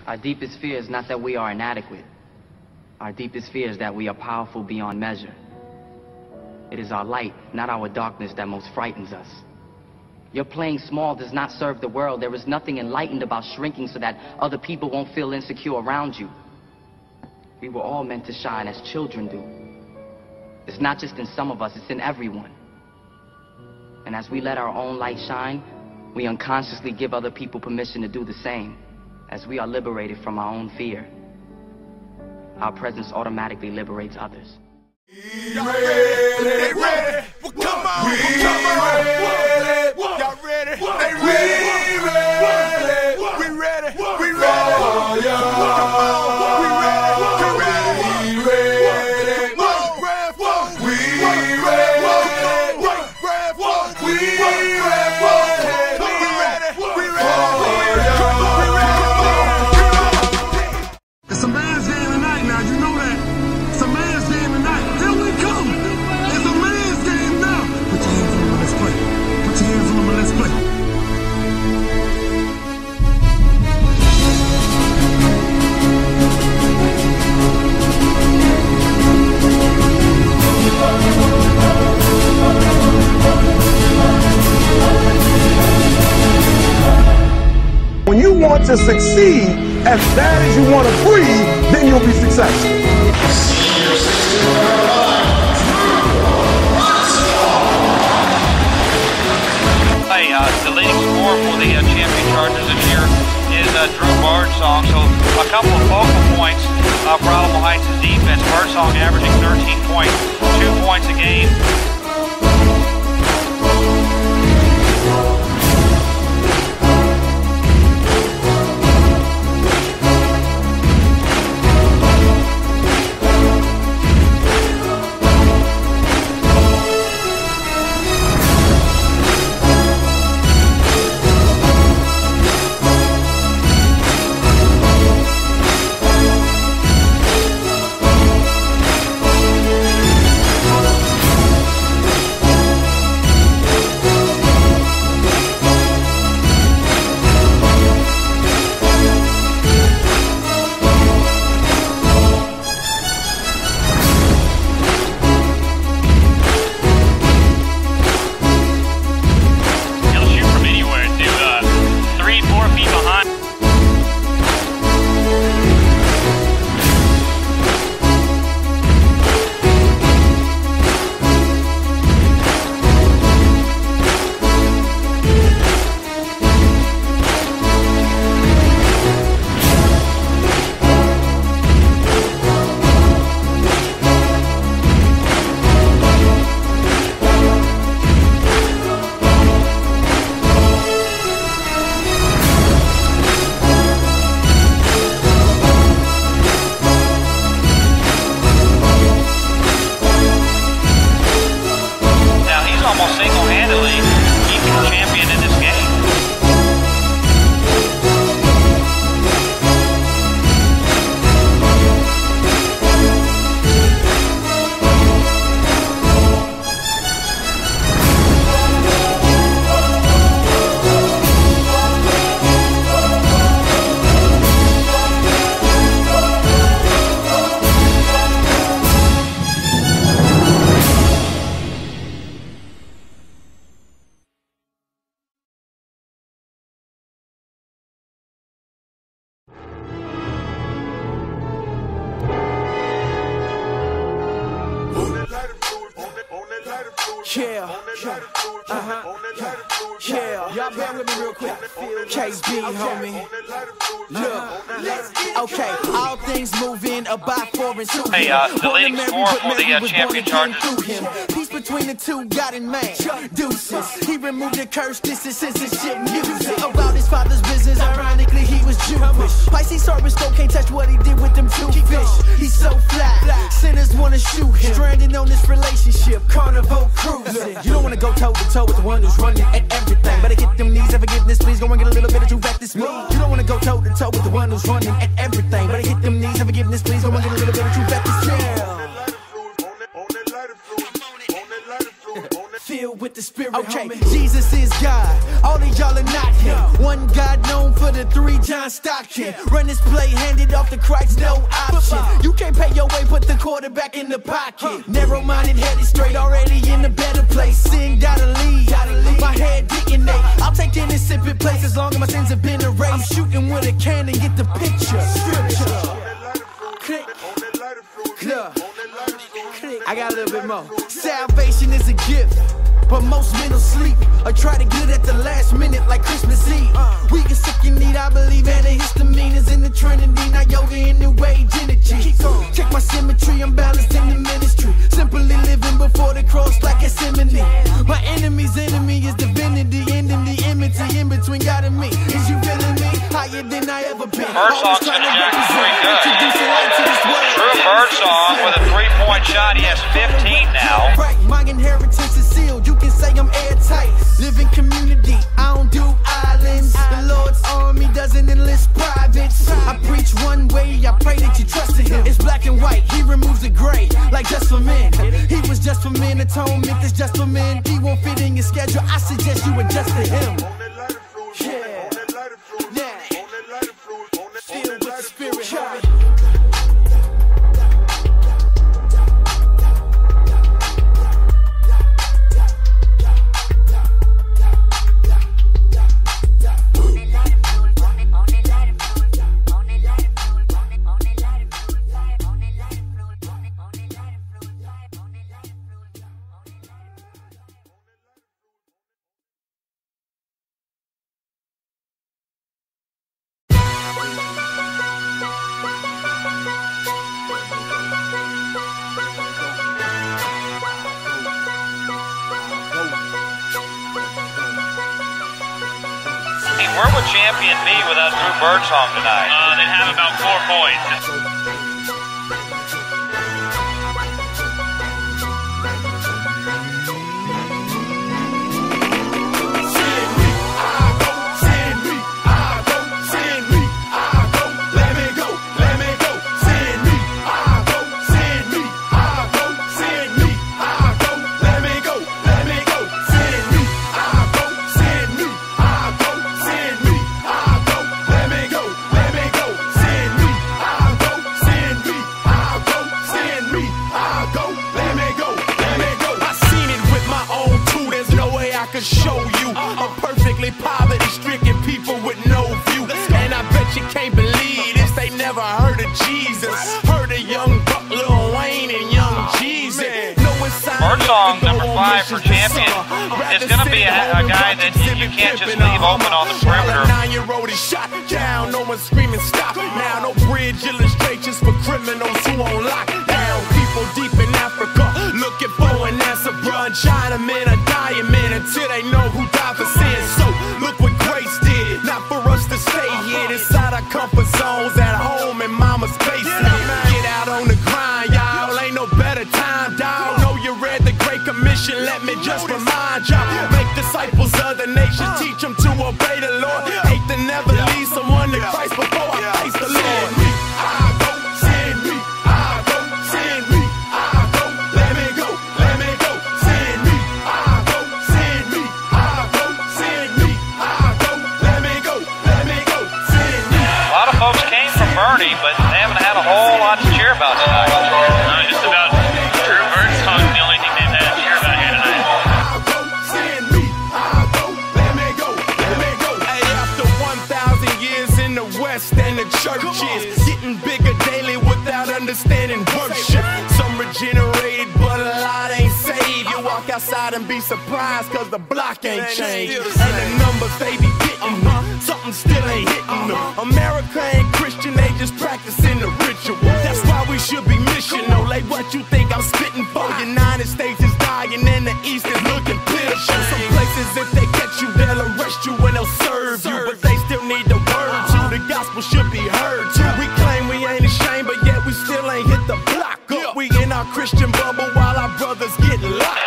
Our deepest fear is not that we are inadequate. Our deepest fear is that we are powerful beyond measure. It is our light, not our darkness, that most frightens us. Your playing small does not serve the world. There is nothing enlightened about shrinking so that other people won't feel insecure around you. We were all meant to shine as children do. It's not just in some of us, it's in everyone. And as we let our own light shine, we unconsciously give other people permission to do the same. As we are liberated from our own fear, our presence automatically liberates others. Y'all ready? They ready? Well, come on, come on. Y'all ready? They ready? We ready? We ready? We ready? Come on, we ready? We ready? We ready? We It's a man's game tonight now, you know that. It's a man's game tonight. Here we come. It's a man's game now. Put your hands on them and let's play. Put your hands on them and let's play. When you want to succeed as bad as you want to breathe, then you'll be successful. Hey, the leading scorer for the champion Chargers this year is Birdsong. So a couple of focal points for Alamo Heights' defense. Birdsong averaging 13 points, 2 points a game. Almost single-handedly keeping the champion in this game. Yeah, yeah, y'all bear with me real quick. KB, homie. Look, okay, all things move in about 4 and 2. Hey, the leading scorer for the champion Chargers. Peace between the two, God and man. Deuces, he removed the curse, this is censorship music. About his father's business, ironically, he was Jewish. Pisces, Taurus, still can't touch what he did with them 2 fish. He's so fly, sinners wanna shoot him. Stranded on this relationship, carnival cruising. You don't wanna go toe to toe with the one who's running at everything. Better get them knees and forgiveness, please. Go and get a little bit of truth at this me. You don't wanna go toe to toe with the one who's running at everything. Better get them knees and forgiveness, please. Go and get a little bit of truth at this me. Feel filled with the Spirit. Okay, homie. Jesus is God. All of y'all are not him. One God known for the 3 John Stockton. Run this play, hand it off to Christ, no option. You can't pay your way, put the quarterback in the pocket. Narrow-minded, headed straight, already in a better place. Sin gotta leave. My head didn't ache. I'll take any sipping place as long as my sins have been erased. I'm shooting with a cannon, get the picture. Scripture. Click. I got a little bit more. Salvation is a gift, but most men will sleep or try to get it at the last minute like Christmas Eve. We get sick and need, I believe, antihistamine is in the Trinity, not yoga in New Age energy. Check my symmetry, I'm balanced in the ministry. Simply living before the cross like Gethsemane. My enemy's enemy is divinity, ending the enmity in between God and me. Is you feeling me? Higher than I ever been. Birdsong's going to jack pretty good. True Birdsong with a 3-point shot. He has 15 now. Right, my inheritance is sealed. You can say I'm airtight. Live in community, I don't do islands. The Lord's army doesn't enlist privates. I preach one way, I pray that you trust in him. It's black and white, he removes the gray, like just for men. He was just for men, atonement that's just for men. He won't fit in your schedule, I suggest you adjust to him. Yeah, yeah. Filled with the Spirit, yeah. Where would champion be without Drew Birdsong tonight? They'd have about 4 points. Show you a perfectly poverty-stricken people with no view. And I bet you can't believe this, they never heard of Jesus. Heard of Young Buck, Lil Wayne, and Young Jesus. Birdsong, number 5 for champion, is going to be a guy that you can't just leave open on the perimeter. 9-year-old is shot down, no one screaming stop. Now no bridge illustrations for criminals who on lockdown. People deep in Africa looking for an answer, bruh. Chinamen are dying, man, until they know who died for sin. So look what grace did, not for us to stay here inside our comfort zones at home in mama's basement. Get out on the grind, y'all, ain't no better time, dawg. Know you read the Great Commission, let me just remind y'all. Make disciples of the nations, teach them to obey the Lord. Hate to never lead someone to Christ before I face the Lord. But they haven't had a whole lot to cheer about tonight. Just about Drew Birdsong is the only thing they've had to cheer about here tonight. Hey, after 1,000 years in the West and the churches getting bigger daily without understanding worship. Some regenerated, but a lot ain't saved. You walk outside and be surprised cause the block ain't changed. And the numbers they be getting, something still ain't hitting them. America ain't Christian, they just practicing the ritual. That's why we should be missional. Like what you think I'm spitting for? United States is dying and the East is looking pitiful. Some places if they catch you, they'll arrest you and they'll serve you. But they still need the word too. The gospel should be heard too. We claim we ain't ashamed, but yet we still ain't hit the block up. We in our Christian bubble while our brothers get locked.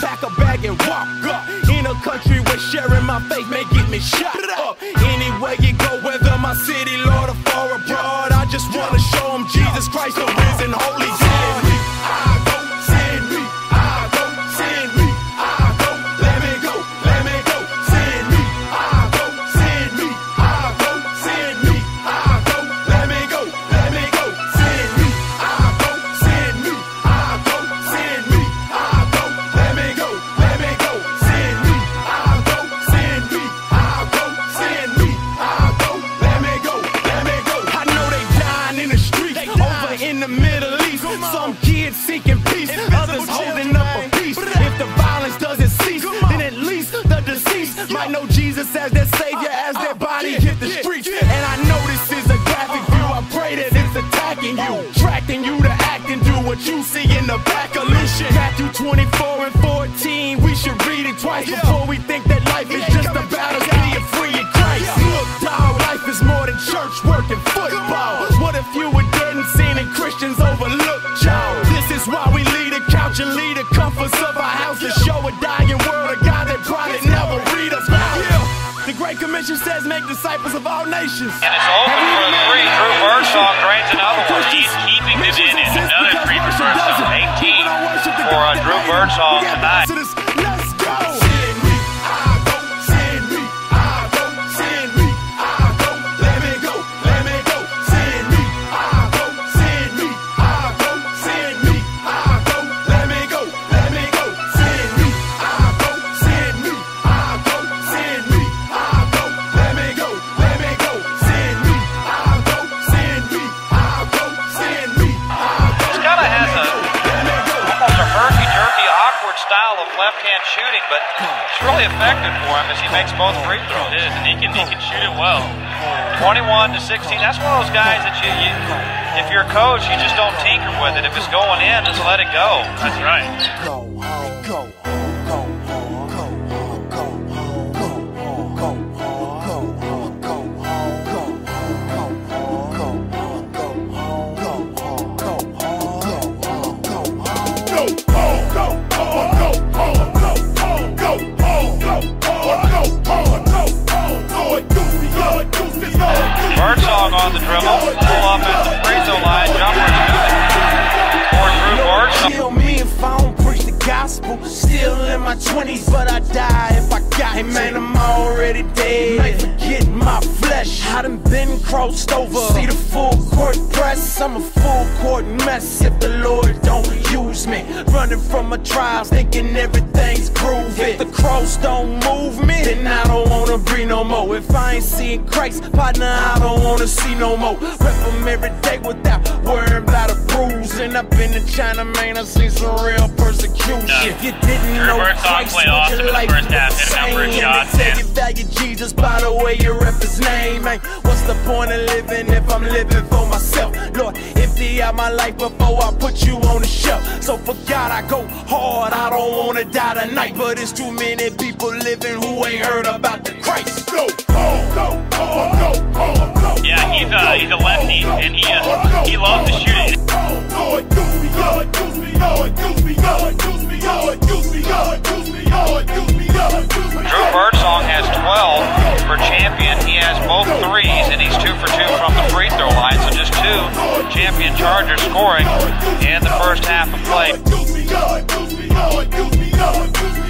Pack a bag and walk up. In a country where sharing my faith may get me shot up. Anywhere you go, whether my city, Lord, or far abroad, I just wanna show them Jesus Christ, the risen holy God. Send me, I go, what you see in the back of Mission. Matthew 24 and 14, we should read it twice before we think that life is just about us being free in Christ. Look, dog, life is more than church, work, and football. What if you were dead and seen and Christians overlooked y'all? This is why we lead a couch and lead the comforts of our house to show a dying world a God that probably never read us out. The Great Commission says make disciples of all nations. And it's over for a three. Drew Birdsong drains another one. He's keeping it in. Another three for Birdsong. 18 for Drew Birdsong tonight. Let's go. Send me, I go. Send me, I go. Send me, I go. Let me go. Let me go. Send me, I go. Send me, I go. Send me, I go. Let me go. Let me go. Send me, I go. Send me, I go. Send me, I go. Let me go. Let me go. Send me, I go. Send me, I go. Send me, I go. This kind of has almost a herky-jerky, awkward style of left-hand shooting, but it's really effective for him as he makes both free throws. It is, and he can shoot it well. 21 to 16. That's one of those guys that you if you're a coach, you just don't tinker with it. If it's going in, just let it go. That's right. Go hard, go hard, go hard, go hard, go hard, go hard, go hard, go hard, go hard, go hard, go hard, go hard, go hard, go hard, go hard, go hard, go Birdsong on the dribble, pull up at the free throw line, jumper is good. For Drew Birdsong. Kill me if I don't preach the gospel. Still in my 20s, but I die if I got him. Man, I'm already dead. Ain't forgetting my flesh. I done been crossed over. See the full court press. I'm a full court mess if the Lord don't use me. Running from my trials, thinking everything's groovy. If the cross don't move me, then I don't wanna breathe no more. If I ain't seeing Christ, partner, I don't wanna see no more. Rep him every day without worrying about a bruise. And I've been to China, man, I seen some real persecution. If you didn't know Christ, played awesome in the first half, hit a number of shots. Say you value Jesus by the way you rep his name. Hey, what's the point of living if I'm living for myself? Lord, empty out my life before I put you on the shelf. So for God I go hard, I don't wanna die tonight. But it's too many people living who ain't heard about the Christ. Go hard, go hard, go hard, go. Yeah, he's a lefty, and he loves to shoot it. Drew Birdsong has 12 for champion. He has both threes, and he's 2 for 2 from the free throw line. So just 2 champion Chargers scoring in the first half of play.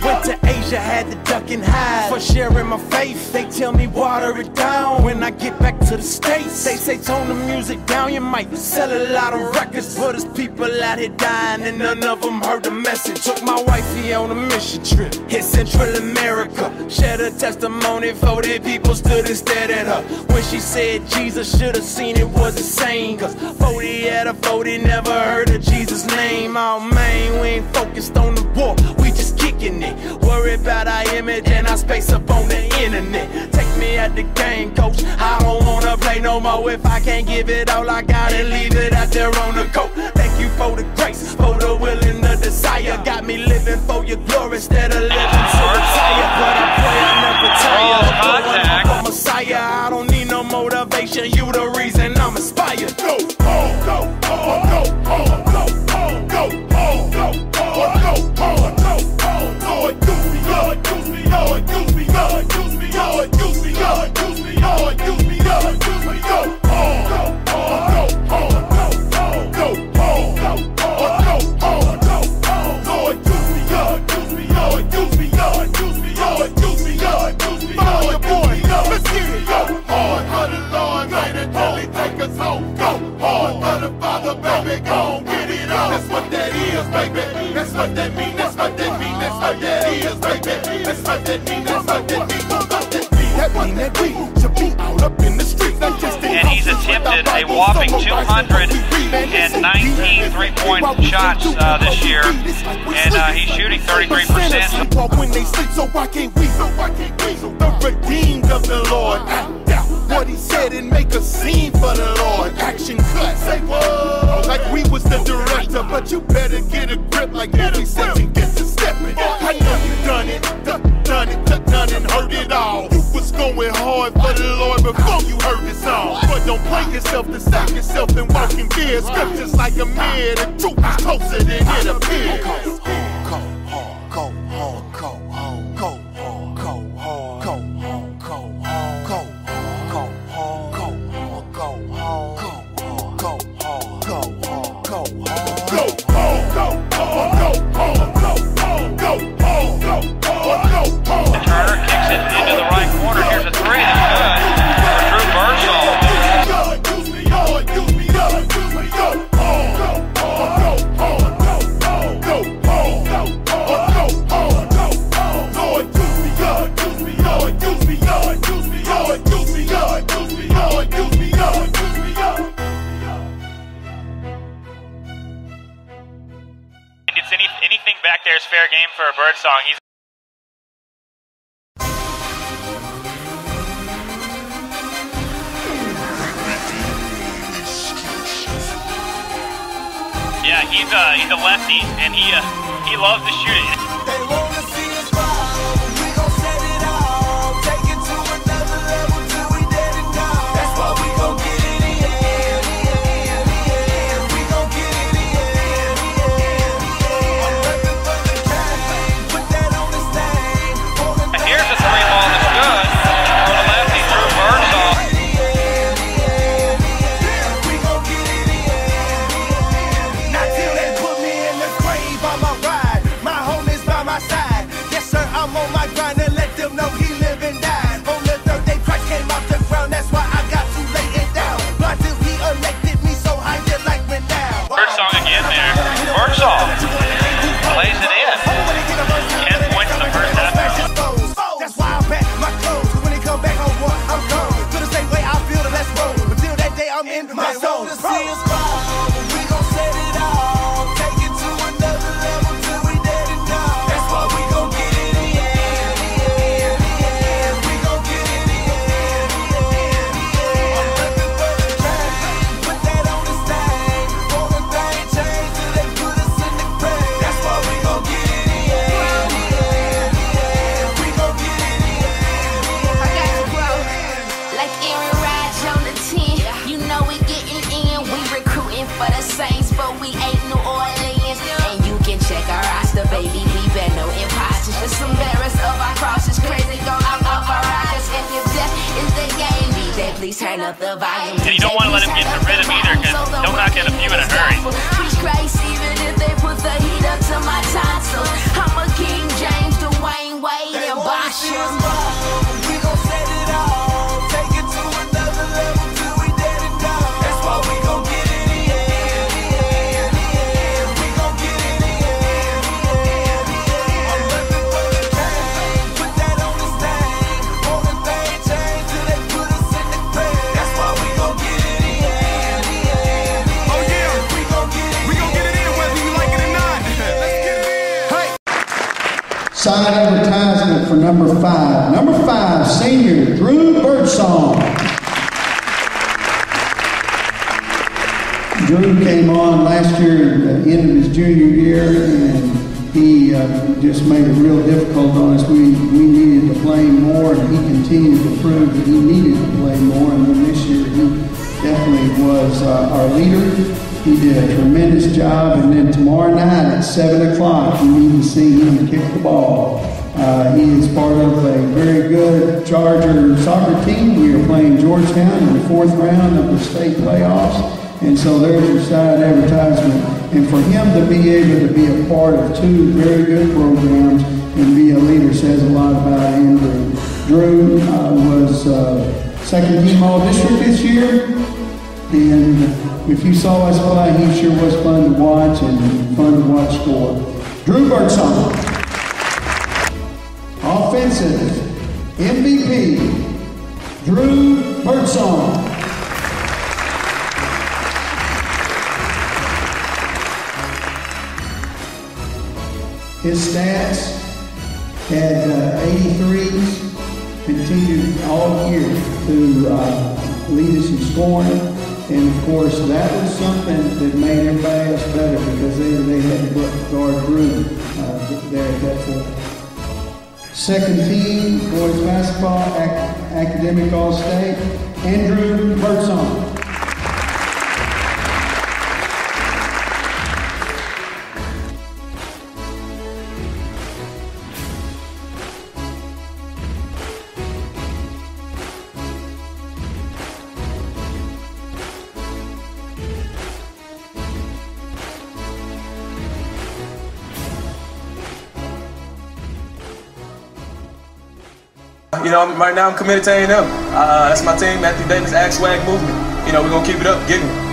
Went to Asia, had to duck and hide for sharing my faith. They tell me water it down when I get back to the States. They say tone the music down, you might sell a lot of records, but there's people out here dying and none of them heard the message. Took my wifey on a mission trip, hit Central America. Shared her testimony, 40 people stood and stared at her. When she said Jesus should have seen it was insane, cause 40 out of 40 never heard of Jesus' name. Oh man, we ain't focused on the war, we just kicking it. Worry about our image and our space up on the internet. Take me at the game, coach, I don't wanna play no more. If I can't give it all, I gotta leave it out there on the court. Thank you for the grace, for the will and the desire. Got me living for your glory instead of living to retire. But I pray I never tire. I'm a Messiah, I don't need no motivation. You the reason I'm inspired. Go, go, go, go, go, go, go, go, go, go, go, go, go. That's what that is, baby. That's what that mean. That's what that mean. That's what that is, baby. That's what that mean. That's what that mean. That mean that we should be out up in the streets. And he's attempted a whopping 219 three-point shots this year, and he's shooting 33%. When they sleep, so why can't we? The redeemed of the Lord act out what he said and make a scene for the Lord. Action cut, say what? Like we was the director, but but you better get a grip like every set you get to stepping. I know you done it, done and heard it all. You was going hard for the Lord before you heard this song. But don't play yourself to stop yourself and walk in fear. Scriptures like a mirror, the truth is closer than it appears. Anything back there is fair game for a Birdsong. He's yeah, he's a lefty, and he loves to shoot it. They wanna see us fall, we gon' set it all, take it to another level till we dead and gone. That's why we gon' get it in, we gon' get it in, I'm reppin' for the game, put that on the stage. Here's a three ball that's good for the lefty through Birdsong. We gon' get it in, not till they put me in the grave on my ride, my homies by my side. Yes sir, I'm on my grind and let them know he live and die. On the third day Christ came off the ground, that's why I got to lay it down. Blind till he elected me, so I did like me now. Birdsong again there. Birdsong plays it in. 10 points in the first half. That's why I pack my clothes. When they come back home, I'm gone. Feel the same way I feel, the let's roll. Until that day, I'm in my zone. We gon' set it all, take it to another level till we dead and gone. That's why we gon' get it in, we gon' get it in. I'm reppin' for the game, put that on the stage. Won't a thing change till they put us in the grave. That's why we gon' get it in, we gon' get it in. I got to grow like Aaron Rodgers on the 10. You know we getting in. We recruiting for the Saints, but we ain't New Orleans. And you can check our roster, baby. We bet no imposters. Just embarrassed of our crosses. Crazy go out of our rockets. And if death is the game, DJ, please turn up the volume. And you don't want to let him get the rhythm either, because he'll knock in a few in a hurry. Preach Christ even if they put the heat up to my tonsils. I'm a King James, Dwayne Wade, and Boston. We gon' set it all, take it to another level till we dead and gone. That's why we gon' get it in, we gon' get it in. I'm reppin' for the game, put that on the stage. Won't a thing change till they put us in the grave. That's why we gon' get it in, Oh yeah, we gon' get it in. we gon' get it in whether you like it or not. Let's get it in. Hey. Side advertisement for number 5. Number 5, senior Drew Birdsong. Drew came on last year at the end of his junior year, and he just made it real difficult on us. We needed to play more, and he continued to prove that he needed to play more. And then this year, he definitely was our leader. He did a tremendous job, and then tomorrow night at 7 o'clock, you need to see him kick the ball. He is part of a very good Charger soccer team. We are playing Georgetown in the 4th round of the state playoffs, and so there's your side advertisement. And for him to be able to be a part of 2 very good programs and be a leader says a lot about him. Drew was second team All-District this year. And if you saw us play, he sure was fun to watch and fun to watch score. Drew Birdsong. Offensive MVP, Drew Birdsong. His stats had 83s, continued all year to lead us in scoring. And of course, that was something that made everybody else better because they had to guard through there at that point. Second team, boys basketball, academic all-state, Andrew Birdsong. You know, right now I'm committed to A&M. That's my team, Matthew Davis, Act Swag Movement. You know, we're going to keep it up, getting it.